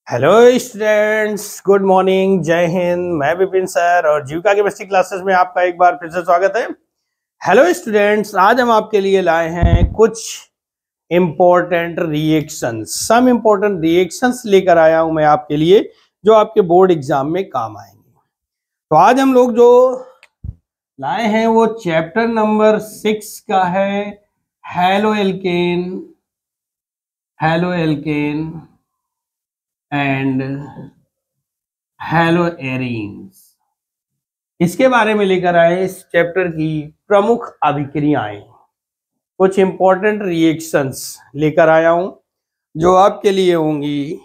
Hello students, good morning, जय हिंद। मैं Vipin sir और जीविका केमिस्ट्री क्लासेस में आपका एक बार फिर से स्वागत है। हेलो स्टूडेंट्स, आज हम आपके लिए लाए हैं कुछ important reactions, some important reactions लेकर आया हूं मैं आपके लिए, जो आपके बोर्ड एग्जाम में काम आएंगे। तो आज हम लोग जो लाए हैं वो चैप्टर नंबर 6 का है, hello alkene and hello arenes. इसके बारे में लेकर आए इस चैप्टर की प्रमुख अभिक्रियाएं, कुछ इंपॉर्टेंट रिएक्शंस लेकर आया हूं जो आपके लिए होंगी।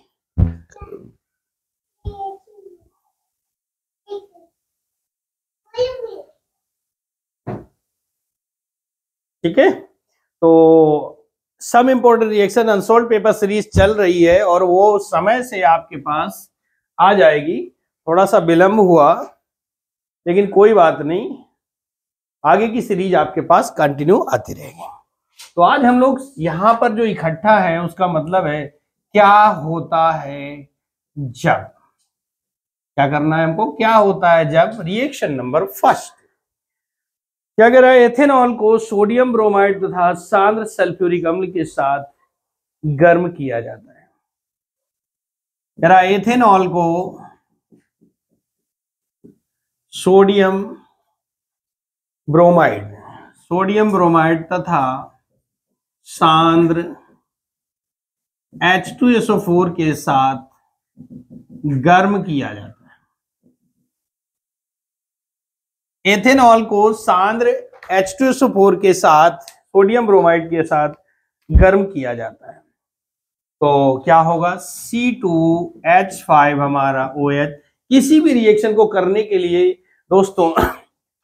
ठीक है, तो some important reaction unsolved paper series चल रही है और वो समय से आपके पास आ जाएगी। थोड़ा सा विलंब हुआ, लेकिन कोई बात नहीं, आगे की सीरीज आपके पास कंटिन्यू आती रहेगी। तो आज हम लोग यहां पर जो इकट्ठा है उसका मतलब है क्या होता है जब, क्या करना है हमको, क्या होता है जब। रिएक्शन नंबर फर्स्ट, क्या कह रहा है, एथेनॉल को सोडियम ब्रोमाइड तथा सांद्र सल्फ्यूरिक अम्ल के साथ गर्म किया जाता है। कह रहा है एथेनॉल को सोडियम ब्रोमाइड तथा सांद्र H2SO4 के साथ गर्म किया जाता है। एथेनॉल को सांद्र H2SO4 के साथ सोडियम ब्रोमाइड के साथ गर्म किया जाता है तो क्या होगा, C2H5 हमारा OH। किसी भी रिएक्शन को करने के लिए दोस्तों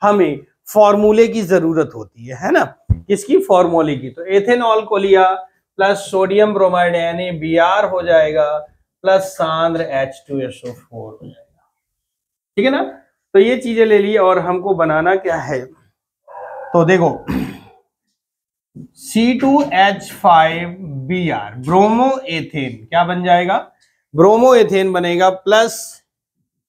हमें फॉर्मूले की जरूरत होती है ना। किसकी? फॉर्मूले की। तो एथेनॉल को लिया प्लस सोडियम ब्रोमाइड NaBr हो जाएगा प्लस सांद्र H2SO4 हो जाएगा। ठीक है ना। तो ये चीजें ले ली और हमको बनाना क्या है, तो देखो C2H5Br ब्रोमो एथेन क्या बन जाएगा, ब्रोमो एथेन बनेगा प्लस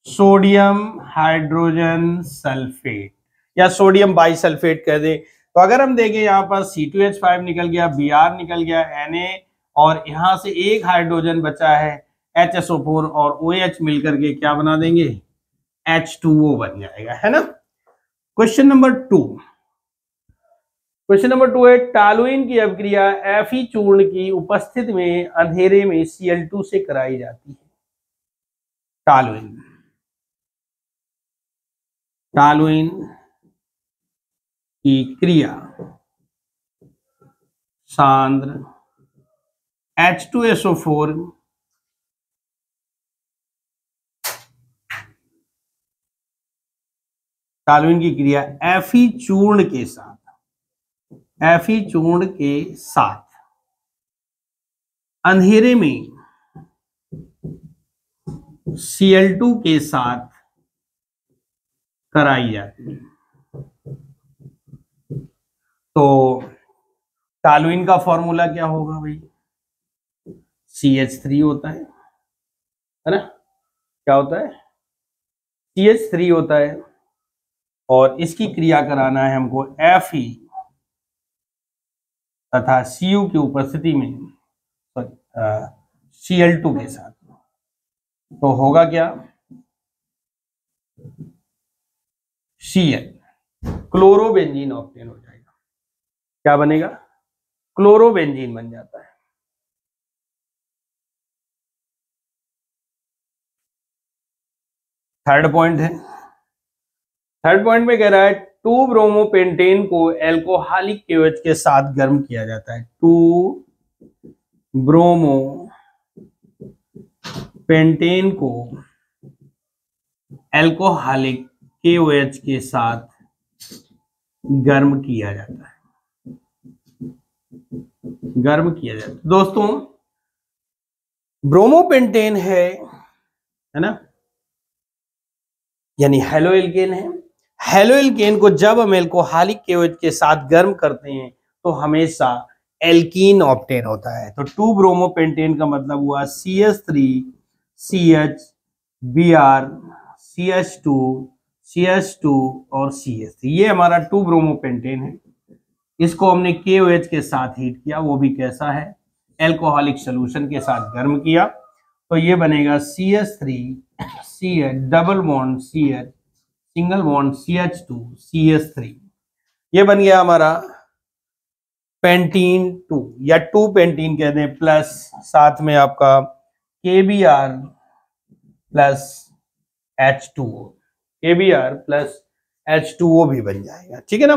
सोडियम हाइड्रोजन सल्फेट या सोडियम बाइसल्फेट कह दे। तो अगर हम देखें यहाँ पर C2H5 निकल गया, Br निकल गया, Na और यहां से एक हाइड्रोजन बचा है HSO4 और OH मिलकर के क्या बना देंगे, H2O बन जाएगा, है ना। क्वेश्चन नंबर 2 है, टॉलुइन की अभिक्रिया Fe चूर्ण की उपस्थिति में अंधेरे में Cl2 से कराई जाती है। टॉलुइन की क्रिया सांद्र H2SO4 टॉलुइन की क्रिया Fe चूर्ण के साथ अंधेरे में Cl2 के साथ कराई जाती है। तो टॉलुइन का फॉर्मूला क्या होगा भाई, CH3 होता है ना। क्या होता है, CH3 होता है और इसकी क्रिया कराना है हमको Fe तथा Cu की उपस्थिति में Cl2 के साथ। तो होगा क्या, Cl क्लोरोबेंजीन ऑक्टेन हो जाएगा। क्या बनेगा, क्लोरोबेंजीन बन जाता है। थर्ड पॉइंट में कह रहा है 2 ब्रोमोपेंटेन को एल्कोहलिक KOH के साथ गर्म किया जाता है। 2 ब्रोमोपेंटेन को एल्कोहलिक KOH के साथ गर्म किया जाता है। दोस्तों ब्रोमोपेंटेन है ना, यानी हैलो एल्केन है। हैलो एल्केन को जब हम एल्कोहलिक KOH के साथ गर्म करते हैं तो हमेशा एल्कीन ऑप्टेन होता है। तो 2 ब्रोमोपेंटेन का मतलब हुआ CH3 CH, Br, CH2, CH2 और CH3। ये हमारा 2 ब्रोमोपेंटेन है। इसको हमने KOH के साथ हीट किया, वो भी कैसा है, एल्कोहलिक सोल्यूशन के साथ गर्म किया, तो ये बनेगा CH3 CH double bond CH single bond CH2 CH3। ये बन गया हमारा पेंटीन 2 या 2 पेंटीन कहते हैं, प्लस साथ में आपका KBr plus H2O, KBr plus H2O भी बन जाएगा, ठीक है ना।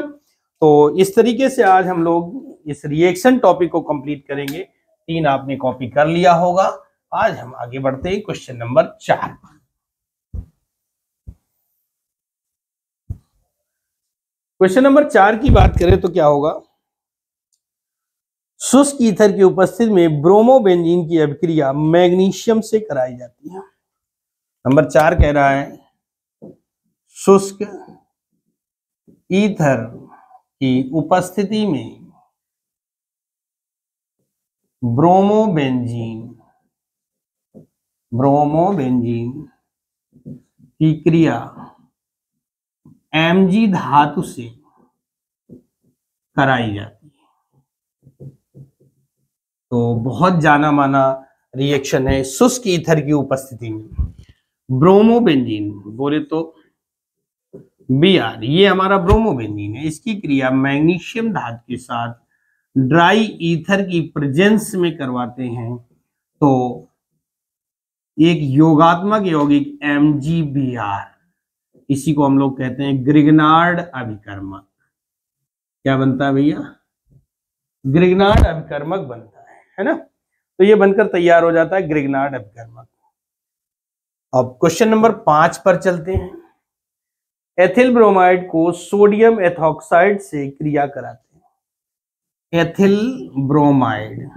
तो इस तरीके से आज हम लोग इस रिएक्शन टॉपिक को कंप्लीट करेंगे। 3 आपने कॉपी कर लिया होगा। आज हम आगे बढ़ते हैं क्वेश्चन नंबर 4 पर। क्वेश्चन नंबर 4 की बात करें तो क्या होगा, शुष्क ईथर की उपस्थिति में ब्रोमोबेंजीन की अभिक्रिया मैग्नीशियम से कराई जाती है। नंबर 4 कह रहा है शुष्क ईथर की उपस्थिति में ब्रोमोबेंजीन की क्रिया Mg धातु से कराई जाती है। तो बहुत जाना माना रिएक्शन है। शुष्क ईथर की उपस्थिति में ब्रोमोबेंजीन बोले तो Br, ये हमारा ब्रोमोबेंजीन है, इसकी क्रिया मैग्नीशियम धातु के साथ ड्राई ईथर की प्रेजेंस में करवाते हैं, तो एक योगात्मक यौगिक MgBr, इसी को हम लोग कहते हैं ग्रिग्नार्ड अभिकर्मक। क्या बनता है भैया, ग्रिग्नार्ड अभिकर्मक बनता है ना। तो ये बनकर तैयार हो जाता है ग्रिग्नार्ड अभिकर्मक। अब क्वेश्चन नंबर 5 पर चलते हैं। एथिल ब्रोमाइड को सोडियम एथॉक्साइड से क्रिया कराते हैं। एथिल ब्रोमाइड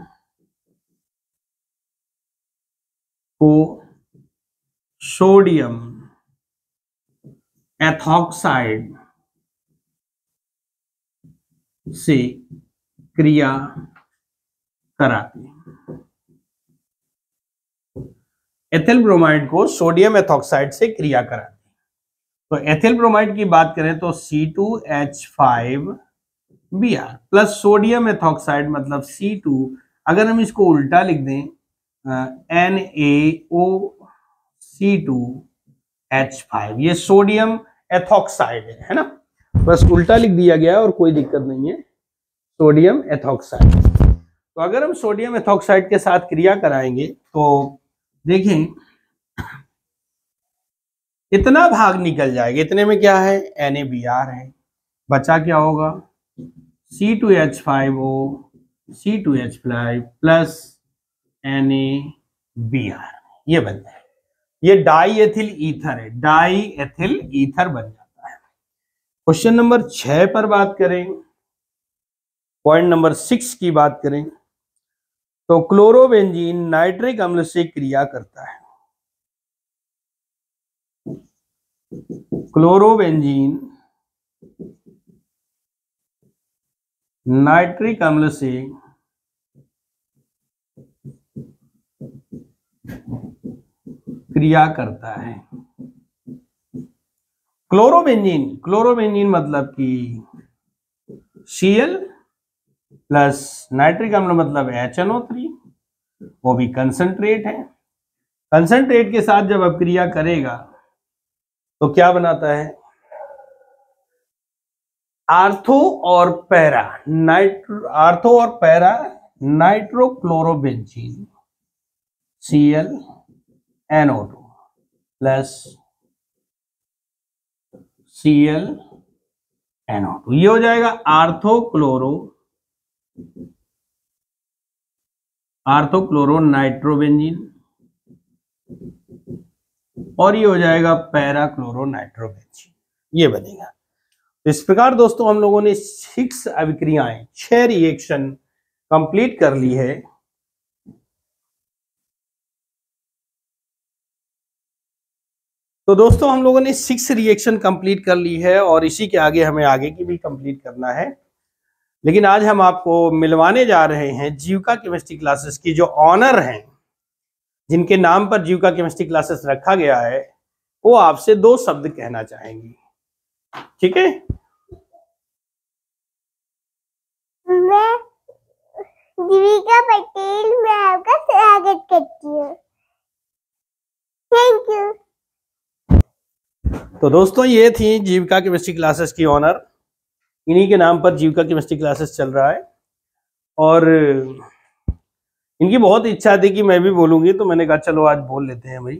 को सोडियम एथॉक्साइड से क्रिया कराते हैं। एथिल ब्रोमाइड को सोडियम एथॉक्साइड से क्रिया कराते हैं। तो एथिल ब्रोमाइड की बात करें तो C2H5Br प्लस सोडियम एथॉक्साइड मतलब C2, अगर हम इसको उल्टा लिख दें NaOC2H5, ये सोडियम एथॉक्साइड है ना, बस उल्टा लिख दिया गया और कोई दिक्कत नहीं है, सोडियम एथॉक्साइड। तो अगर हम सोडियम एथॉक्साइड के साथ क्रिया कराएंगे तो देखें इतना भाग निकल जाएगा, इतने में क्या है NaBr है, बचा क्या होगा C2H5O C2H5 प्लस NaBr, ये बनता है। ये डाई एथिल ईथर है, डाई एथिल ईथर बन जाता है। क्वेश्चन नंबर 6 पर बात करें, पॉइंट नंबर 6 की बात करें तो क्लोरोबेंजीन नाइट्रिक अम्ल से क्रिया करता है। क्लोरोबेंजीन नाइट्रिक अम्ल से क्रिया करता है। क्लोरोबेंजीन मतलब कि Cl प्लस नाइट्रिक अम्ल मतलब HNO3, वो भी कंसंट्रेट है। कंसंट्रेट के साथ जब अब क्रिया करेगा तो क्या बनाता है, आर्थो और para nitrochlorobenzene ClNO2 plus ClNO2, ये हो जाएगा आर्थोक्लोरो नाइट्रोबेंजीन, और ये हो जाएगा पैरा क्लोरो नाइट्रोबेंजीन, ये बनेगा। तो इस प्रकार दोस्तों हम लोगों ने 6 अभिक्रियाएं, 6 रिएक्शन कंप्लीट कर ली है। तो दोस्तों हम लोगों ने 6 रिएक्शन कंप्लीट कर ली है और इसी के आगे हमें आगे की भी कंप्लीट करना है। लेकिन आज हम आपको मिलवाने जा रहे हैं जीविका केमिस्ट्री क्लासेस की जो ऑनर हैं, जिनके नाम पर जीविका केमिस्ट्री क्लासेस रखा गया है, वो आपसे 2 शब्द कहना चाहेंगी। ठीक है, मैं जीविका पटेल, मैं आपका स्वागत करती हूँ। Thank you. तो दोस्तों ये थी जीविका केमिस्ट्री क्लासेस की ऑनर। इन्हीं के नाम पर जीविका केमिस्ट्री क्लासेस चल रहा है और इनकी बहुत इच्छा थी कि मैं भी बोलूंगी, तो मैंने कहा चलो आज बोल लेते हैं भाई,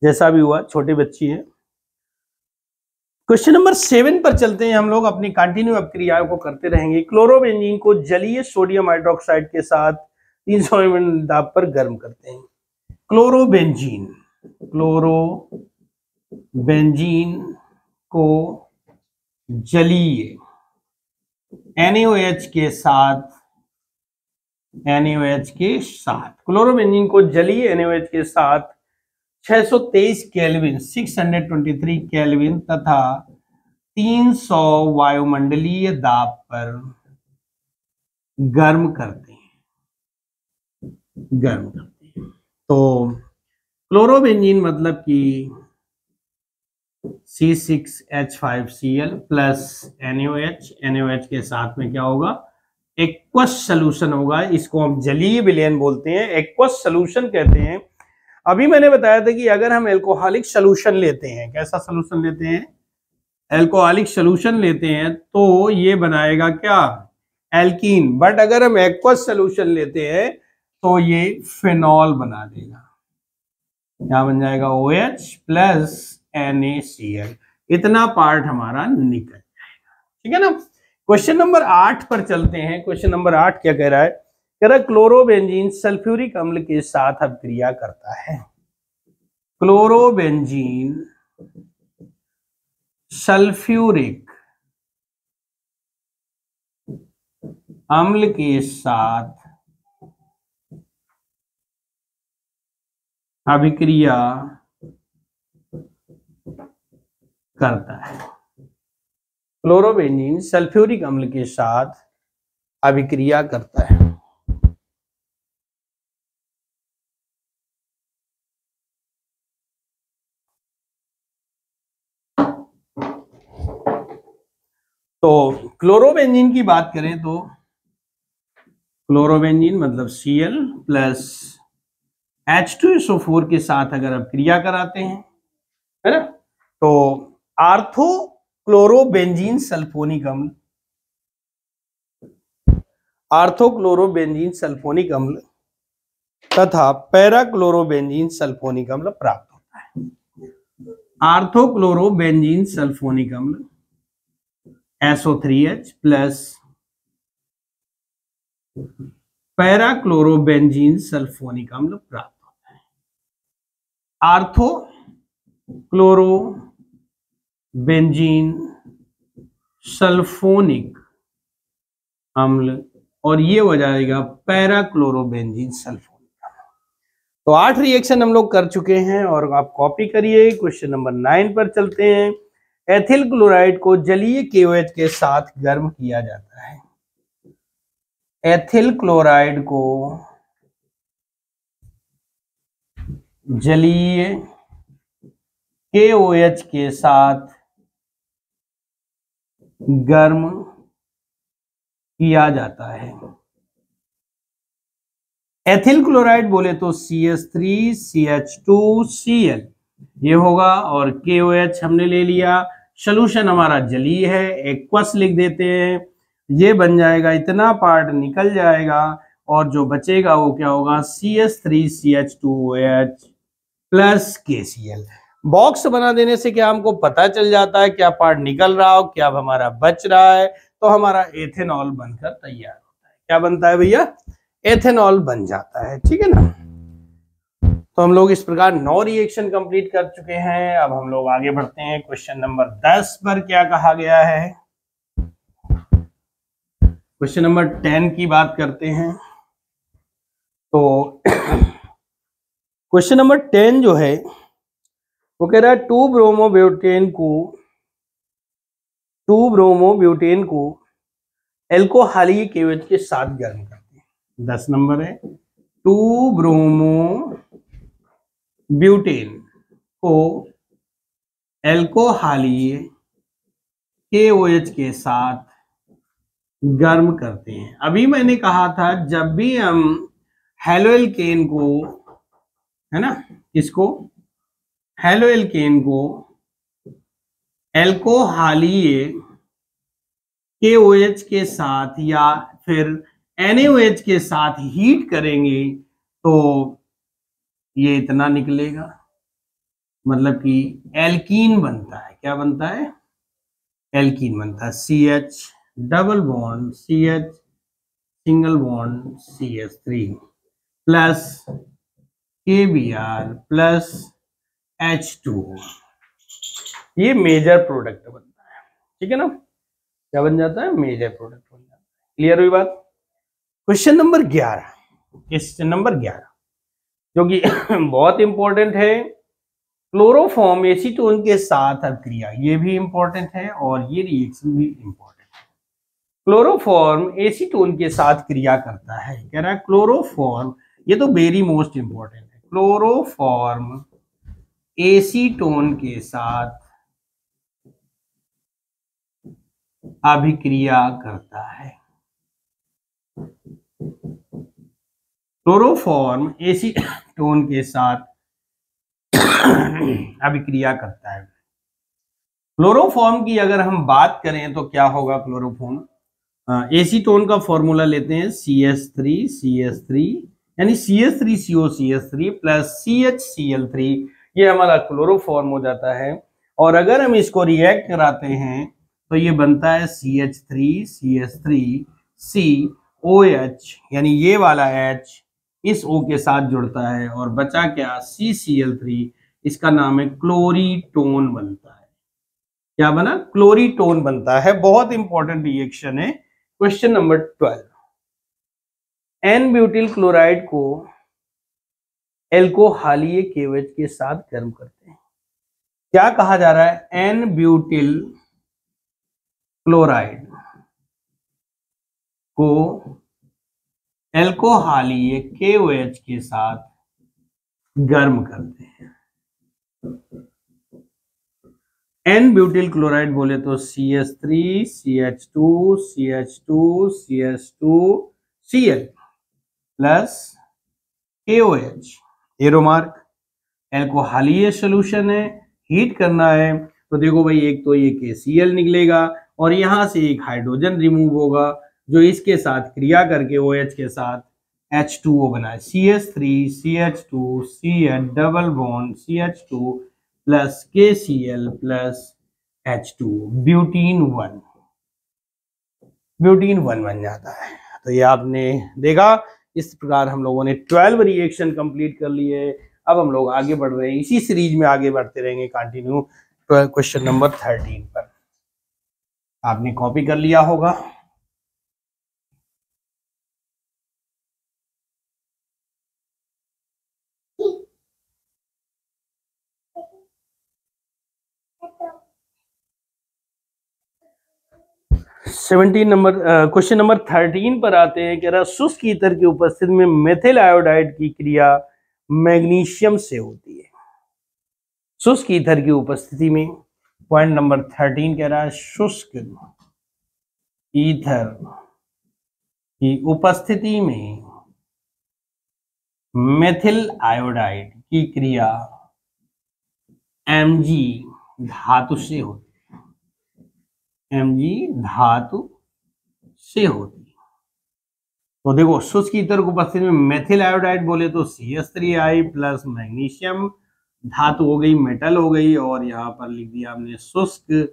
जैसा भी हुआ, छोटी बच्ची है। क्वेश्चन नंबर 7 पर चलते हैं हम लोग, अपनी कंटिन्यू क्रियाओं को करते रहेंगे। क्लोरोबेंजीन को जलीय सोडियम हाइड्रोक्साइड के साथ 300 ml दाब पर गर्म करते हैं। क्लोरोबेंजीन को जलीय NaOH के साथ क्लोरोबेंजीन को जलीय NaOH के साथ 623 केल्विन 623 केल्विन तथा 300 वायुमंडलीय दाब पर गर्म करते हैं। तो क्लोरोबेंजीन मतलब कि C6H5Cl प्लस NaOH के साथ में क्या होगा, एक्वस सॉल्यूशन होगा। इसको हम जलीय विलयन बोलते हैं, एक्वस सॉल्यूशन कहते हैं। अभी मैंने बताया था कि अगर हम एल्कोहलिक सॉल्यूशन लेते हैं, कैसा सॉल्यूशन लेते हैं, एल्कोहलिक सॉल्यूशन लेते हैं, तो ये बनाएगा क्या, एल्कीन। बट अगर हम एक्वस सॉल्यूशन लेते हैं तो ये फिनॉल बना देगा। क्या बन जाएगा, OH प्लस NaCl। इतना पार्ट हमारा निकल जाएगा। ठीक है ना। क्वेश्चन नंबर 8 पर चलते हैं। क्वेश्चन नंबर 8 क्या कह रहा है, कह रहा है क्लोरोबेंजीन सल्फ्यूरिक अम्ल के साथ अभिक्रिया करता है। क्लोरोबेंजीन सल्फ्यूरिक अम्ल के साथ अभिक्रिया करता है। क्लोरोबेंजीन सल्फ्यूरिक अम्ल के साथ अभिक्रिया करता है। तो क्लोरोबेंजीन की बात करें तो क्लोरोबेंजीन मतलब Cl प्लस H2SO4 के साथ अगर आप क्रिया कराते हैं, है ना, तो आर्थो क्लोरोबेंजीन सल्फोनिक अम्ल, आर्थोक्लोरोबेंजीन सल्फोनिक अम्ल तथा पैरा क्लोरोबेंजीन सल्फोनिक अम्ल प्राप्त होता है। आर्थोक्लोरोबेंजीन सल्फोनिक अम्ल SO3H plus para chlorobenzene sulphonic अम्ल प्राप्त होता है। आर्थो क्लोरोबेंजीन सल्फोनिक अम्ल और ये हो जाएगा पैरा क्लोरोबेंजीन सल्फोनिक अम्ल। तो 8 रिएक्शन हम लोग कर चुके हैं और आप कॉपी करिए। क्वेश्चन नंबर 9 पर चलते हैं। एथिल क्लोराइड को जलीय KOH के साथ गर्म किया जाता है। एथिल क्लोराइड को जलीय KOH के साथ गर्म किया जाता है। एथिल क्लोराइड बोले तो CH3CH2Cl ये होगा और KOH हमने ले लिया। सॉल्यूशन हमारा जलीय है, एक्वस लिख देते हैं, ये बन जाएगा, इतना पार्ट निकल जाएगा और जो बचेगा वो क्या होगा, CH3CH2OH प्लस KCl। बॉक्स बना देने से क्या हमको पता चल जाता है क्या पार्ट निकल रहा हो, क्या हमारा बच रहा है, तो हमारा एथेनॉल बनकर तैयार होता है। क्या बनता है भैया, एथेनॉल बन जाता है। ठीक है ना। तो हम लोग इस प्रकार 9 रिएक्शन कंप्लीट कर चुके हैं। अब हम लोग आगे बढ़ते हैं। क्वेश्चन नंबर 10 पर क्या कहा गया है, क्वेश्चन नंबर 10 की बात करते हैं। तो क्वेश्चन नंबर 10 जो है वो कह रहा है 2 ब्रोमोब्यूटेन को एल्कोहलीय KOH के साथ गर्म करते हैं। 10 नंबर है 2 ब्रोमोब्यूटेन ब्यूटेन को एल्कोहलीय KOH के साथ गर्म करते हैं। अभी मैंने कहा था जब भी हम हेलोएल्केन को, है ना, इसको हेलोएल्केन को एल्कोहलीय KOH के साथ या फिर NaOH के साथ हीट करेंगे तो ये इतना निकलेगा, मतलब कि एल्कीन बनता है। क्या बनता है? एल्कीन बनता है। CH double bond CH single bond CH3 plus KBr plus H2O, ये मेजर प्रोडक्ट बनता है। ठीक है ना, क्या बन जाता है? मेजर प्रोडक्ट बन जाता है। क्लियर हुई बात? क्वेश्चन नंबर 11, क्वेश्चन नंबर 11 जो कि बहुत इंपॉर्टेंट है, क्लोरोफॉर्म एसीटोन के साथ अभिक्रिया, ये भी इंपॉर्टेंट है और ये रिएक्शन भी इंपॉर्टेंट है। क्लोरोफॉर्म एसीटोन के साथ क्रिया करता है, कह रहा है क्लोरोफॉर्म, ये तो वेरी मोस्ट इंपॉर्टेंट है। क्लोरोफॉर्म एसीटोन के साथ अभिक्रिया करता है। क्लोरोफॉर्म एसीटोन के साथ अभिक्रिया करता है। क्लोरोफॉर्म की अगर हम बात करें तो क्या होगा? क्लोरोफॉर्म एसीटोन का फॉर्मूला लेते हैं CH3 यानी CH3COCH3 प्लस CHCl3, ये हमारा क्लोरोफॉर्म हो जाता है। और अगर हम इसको रिएक्ट कराते हैं तो ये बनता है CH3CH3COH, यानी ये वाला H इस O के साथ जुड़ता है और बचा क्या? CCl3, इसका नाम है क्लोरीटोन बनता है। क्या बना? क्लोरीटोन बनता है। बहुत इंपॉर्टेंट रिएक्शन है। Question number 12, n butyl chloride को एल्कोहलीय KOH के साथ गर्म करते हैं। क्या कहा जा रहा है? एन ब्यूटिल क्लोराइड को एल्कोहलीय KOH के साथ गर्म करते हैं। एन ब्यूटिल क्लोराइड बोले तो CH3 CH2 CH2 CH2Cl plus KOH, arrow mark. एल्कोहलीय सोल्यूशन है, हीट करना है तो देखो भाई, एक तो ये KCl निकलेगा और यहां से एक हाइड्रोजन रिमूव होगा जो इसके साथ क्रिया करके OH के साथ H2O बनाए। CH3 CH2 CH double bond CH2 plus KCl plus H2O, butene 1 बन जाता है। तो ये आपने देखा, इस प्रकार हम लोगों ने 12 रिएक्शन कंप्लीट कर लिए। अब हम लोग आगे बढ़ रहे हैं, इसी सीरीज में आगे बढ़ते रहेंगे कंटिन्यू। क्वेश्चन नंबर 13 पर आपने कॉपी कर लिया होगा। क्वेश्चन नंबर 13 पर आते हैं। कह रहा शुष्क ईथर की उपस्थिति में मेथिल आयोडाइड की क्रिया मैग्नीशियम से होती है। शुष्क ईथर की उपस्थिति में, पॉइंट नंबर 13 कह रहा है शुष्क ईथर की उपस्थिति में मेथिल आयोडाइड की क्रिया Mg धातु से होती है। Mg धातु से होती है। तो देखो, शुष्क ईथर की उपस्थिति में मेथिल आयोडाइड बोले तो CH3I प्लस मैग्नीशियम धातु हो गई, मेटल हो गई, और यहाँ पर लिख दिया हमने शुष्क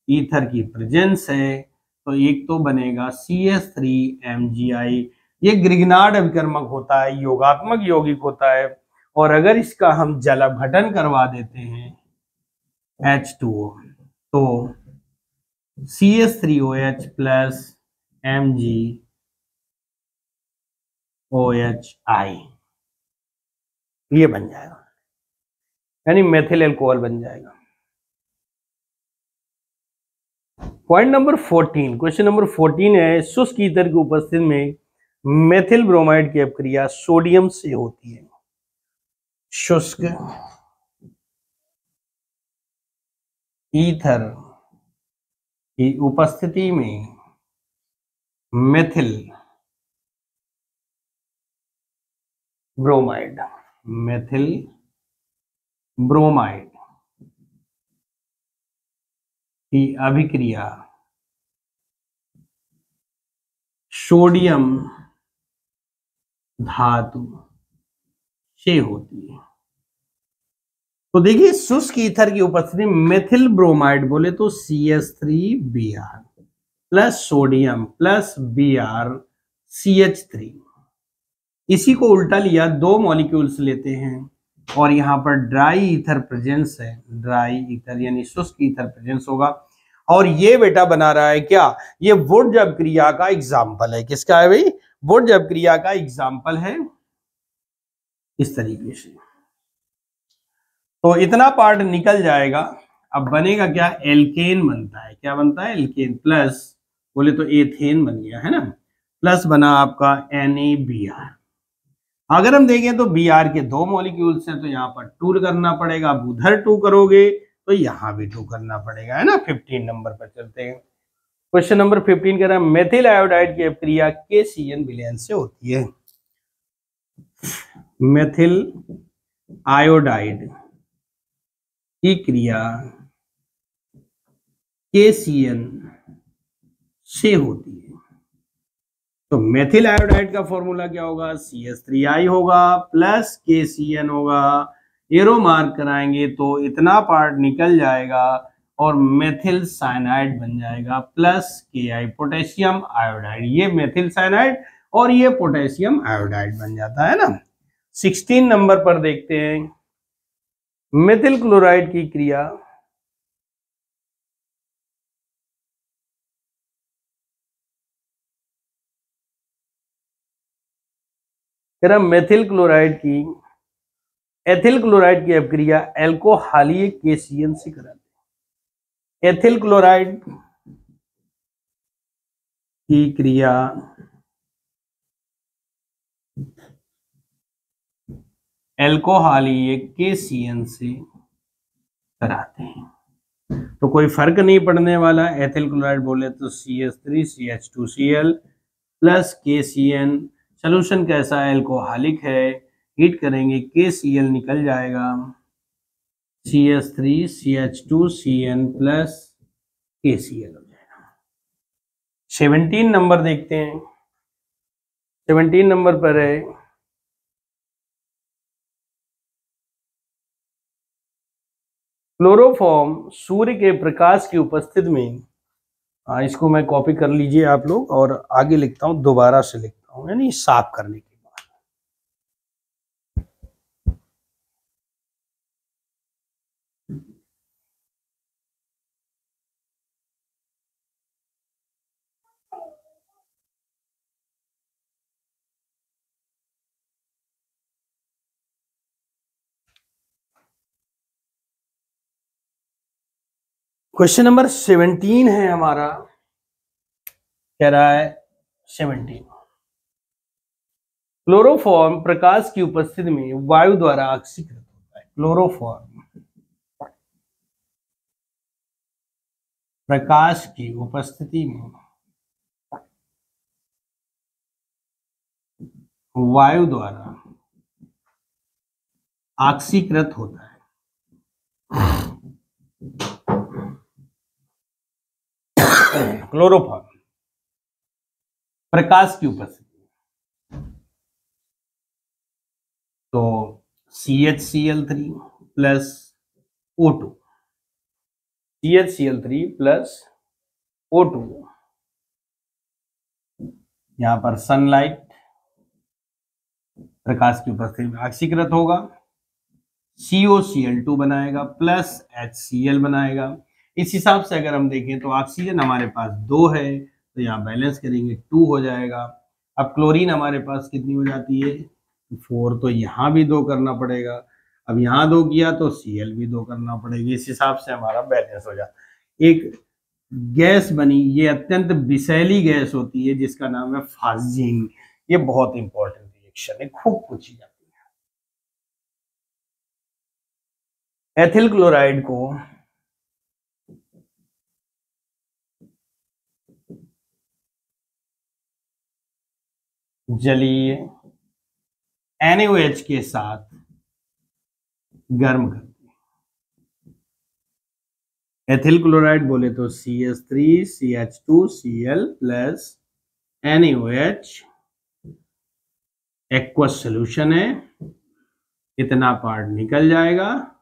ईथर की प्रेजेंस है तो एक तो बनेगा CH3MgI। ये ग्रिग्नार्ड अभिकर्मक होता है, योगात्मक यौगिक होता है, और अगर इसका हम जल अपघटन करवा देते हैं H2O तो CH3OH प्लस MgOHI, ये बन जाएगा, यानी मेथिल अल्कोहल बन जाएगा। पॉइंट नंबर 14, क्वेश्चन नंबर 14 है शुष्क ईथर की उपस्थिति में मेथिल ब्रोमाइड की अपक्रिया सोडियम से होती है। शुष्क ईथर की उपस्थिति में मेथिल ब्रोमाइड की अभिक्रिया सोडियम धातु से होती है। तो देखिए शुष्क ईथर की उपस्थिति में मेथिल ब्रोमाइड बोले तो CH3Br plus sodium plus Br CH3। इसी को उल्टा लिया, दो मॉलिक्यूल्स लेते हैं और यहाँ पर ड्राई ईथर प्रेजेंस है, ड्राई ईथर यानी शुष्क ईथर प्रेजेंस होगा। और ये बेटा बना रहा है क्या, ये वुड जब क्रिया का एग्जाम्पल है। किसका है भाई, वुड जब क्रिया का एग्जाम्पल है। इस तरीके से तो इतना पार्ट निकल जाएगा। अब बनेगा क्या, एल्केन बनता है। क्या बनता है, एल्केन प्लस बोले तो एथेन बन गया है ना, प्लस बना आपका NaBr। अगर हम देखें तो Br के दो मॉलिक्यूल्स हैं तो यहाँ पर 2 करना पड़ेगा। अब उधर 2 करोगे तो यहाँ भी 2 करना पड़ेगा, है ना। 15 नंबर पर चलते हैं। क्वेश्चन नंबर 15 कह रहा है मेथिल आयोडाइड की अभिक्रिया KCN विलयन से होती है। मेथिल आयोडाइड की क्रिया KCN से होती है। तो मेथिल आयोडाइड का फॉर्मूला क्या होगा, CH3I होगा प्लस KCN होगा। एरो मार्क कराएंगे तो इतना पार्ट निकल जाएगा और मेथिल साइनाइड बन जाएगा प्लस Ki पोटेशियम आयोडाइड। ये मेथिल साइनाइड और ये पोटेशियम आयोडाइड बन जाता है ना। 16 नंबर पर देखते हैं मेथिल क्लोराइड की क्रिया मेथिल क्लोराइड की एथिल क्लोराइड की अभिक्रिया एल्कोहलीय KCN से कराते हैं। एथिल क्लोराइड की क्रिया एल्कोहलीय KCN से कराते हैं। तो कोई फर्क नहीं पड़ने वाला। एथिल क्लोराइड बोले तो CH3 CH2Cl plus KCN। Solution कैसा है, एल्कोहलिक है। हीट करेंगे KCl निकल जाएगा, CH3 CH2Cn प्लस KCl हो जाएगा। 17 नंबर देखते हैं। 17 नंबर पर है क्लोरोफॉर्म सूर्य के प्रकाश की उपस्थिति में। इसको मैं कॉपी कर लीजिए आप लोग और आगे लिखता हूं, दोबारा से लिखता हूं यानी साफ करने के बाद। क्वेश्चन नंबर 17 है हमारा, कह रहा है 17 क्लोरोफॉर्म प्रकाश की उपस्थिति में वायु द्वारा ऑक्सीकृत होता है। क्लोरोफॉर्म प्रकाश की उपस्थिति में वायु द्वारा ऑक्सीकृत होता है। क्लोरोफॉर्म प्रकाश की उपस्थिति तो CHCl3 plus O2, CHCl3 plus O2, यहां पर सनलाइट प्रकाश की उपस्थिति में ऑक्सीकृत होगा, COCl2 बनाएगा प्लस HCl बनाएगा। इस हिसाब से अगर हम देखें तो ऑक्सीजन हमारे पास 2 है तो यहाँ बैलेंस करेंगे 2 हो जाएगा। अब क्लोरीन हमारे पास कितनी हो जाती है 4, तो यहाँ भी 2 करना पड़ेगा। अब यहाँ 2 किया तो Cl भी 2 करना पड़ेगा। इस हिसाब से हमारा बैलेंस हो जाता। एक गैस बनी, ये अत्यंत विषैली गैस होती है जिसका नाम है फास्जिंग। ये बहुत इंपॉर्टेंट रिएक्शन है, खूब पूछी जाती है। एथिल क्लोराइड को जलीय NaOH के साथ गर्म करते हैं। एथिल क्लोराइड बोले तो CH3CH2Cl plus NaOH aqueous solution है, इतना पार्ट निकल जाएगा,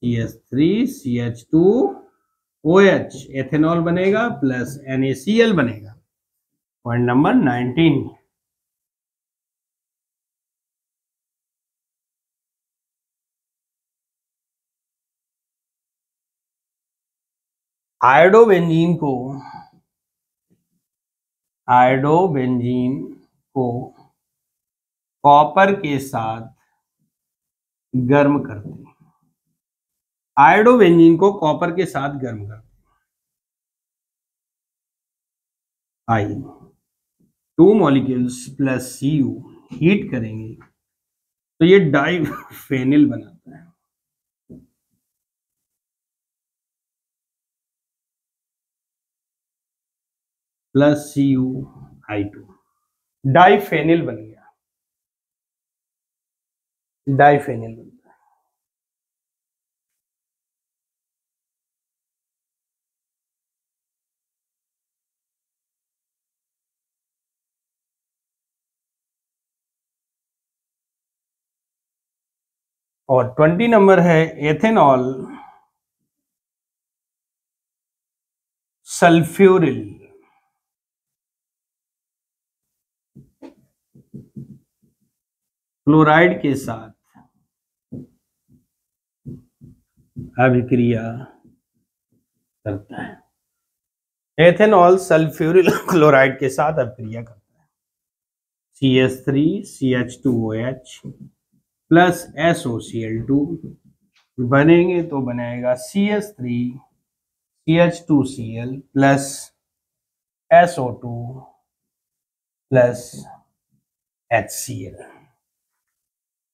CH3CH2OH एथेनॉल बनेगा प्लस NaCl बनेगा। Point number 19। आयोडोबेंजीन को कॉपर के साथ गर्म करते हैं। आयोडोबेंजीन को कॉपर के साथ गर्म करते हैं। आई 2 मॉलिक्यूल्स प्लस Cu हीट करेंगे तो ये डाइफेनिल बनाता है। प्लस CuI2 डाइफेनिल बन गया, डाइफेनिल बन गया। और 20 नंबर है एथेनॉल सल्फ्यूरिल क्लोराइड के साथ अभिक्रिया करता है। एथेनॉल सल्फ्यूरिल क्लोराइड के साथ अभिक्रिया करता है। CH3CH2OH प्लस SOCl2 बनेंगे तो बनेगा CH3CH2Cl plus SO2 plus HCl।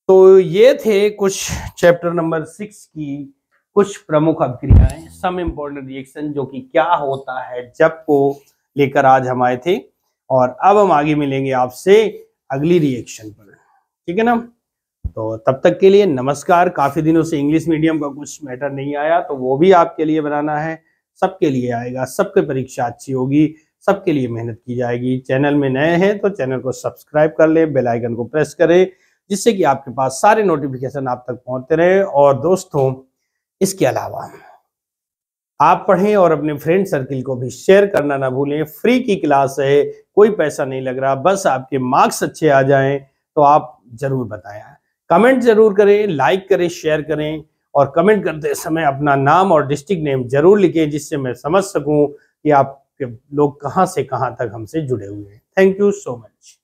तो ये थे कुछ चैप्टर नंबर 6 की कुछ प्रमुख अभिक्रियाएं, सम इंपॉर्टेंट रिएक्शन, जो कि क्या होता है जब को लेकर आज हम आए थे। और अब हम आगे मिलेंगे आपसे अगली रिएक्शन पर, ठीक है ना। तो तब तक के लिए नमस्कार। काफी दिनों से इंग्लिश मीडियम का कुछ मैटर नहीं आया, तो वो भी आपके लिए बनाना है, सबके लिए आएगा, सबके परीक्षा अच्छी होगी, सबके लिए मेहनत की जाएगी। चैनल में नए हैं तो चैनल को सब्सक्राइब कर ले, बेल आइकन को प्रेस करें, जिससे कि आपके पास सारे नोटिफिकेशन आप तक पहुंचते रहे। और दोस्तों, इसके अलावा आप पढ़ें और अपने फ्रेंड सर्किल को भी शेयर करना ना भूलें। फ्री की क्लास है, कोई पैसा नहीं लग रहा, बस आपके मार्क्स अच्छे आ जाएं तो आप जरूर बताएं। कमेंट जरूर करें, लाइक करें, शेयर करें, और कमेंट करते समय अपना नाम और डिस्ट्रिक्ट नेम जरूर लिखें, जिससे मैं समझ सकूं कि आप लोग कहां से कहां तक हमसे जुड़े हुए हैं। Thank you so much.